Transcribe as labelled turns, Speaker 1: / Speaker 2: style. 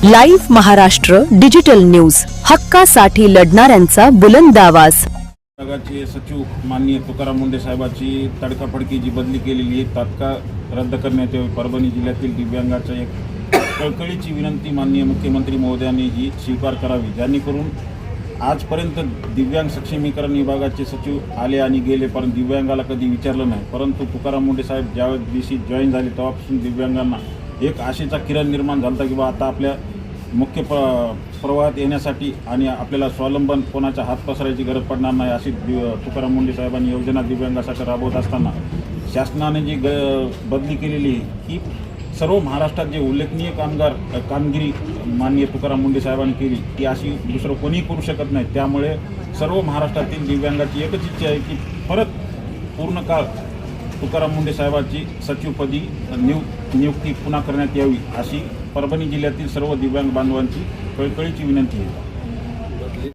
Speaker 1: Live Maharashtra digital news, हक्कासाठी लढणाऱ्यांचा बुलंद आवाज।
Speaker 2: विभागाचे सचिव माननीय तुकाराम मुंढे साहेबांची तडकाफडकी जी बदली केलेली आहे तात्काळ रद्द करण्यात यावी। परभणी जिल्ह्यातील दिव्यांगाच्या एक कळकळीची विनंती माननीय मुख्यमंत्री महोदयांनी ही स्वीकार करावी, जेणेकरून आजपर्यंत दिव्यांग सक्षमीकरण विभागाचे सचिव आले आणि गेले, पण दिव्यांगाला कधी विचारलं नाही। परंतु तुकाराम मुंढे साहेब ज्या दिवशी जॉईन झाले तेव्हापासून दिव्यांगांना एक आशेचा किरण निर्माण झाला की बा आता आपल्या मुख्य प्रवाहात येण्यासाठी आणि आपल्याला स्वावलंबन कोणाच्या हात पसरायची गरज पडणार नाही, अशी तुकाराम मुंढे साहेबांनी योजना दिव्यांगासाठी राबवत असताना शासनाने जी बदली केलेली ही सर्व महाराष्ट्रात जे उल्लेखनीय कामगिरी माननीय तुकाराम मुंढे साहेबांनी केली ती अशी दुसरं कोणीही करू शकत नाही। त्यामुळे सर्व महाराष्ट्रातील दिव्यांगाची एकच इच्छा आहे की परत पूर्ण काळ तुकाराम मुंढे साहेबांची सचिवपदी नियुक्ती पुन्हा करण्यात यावी, अशी परभणी जिल्ह्यातील सर्व दिव्यांग बांधवांची कळकळीची विनंती आहे।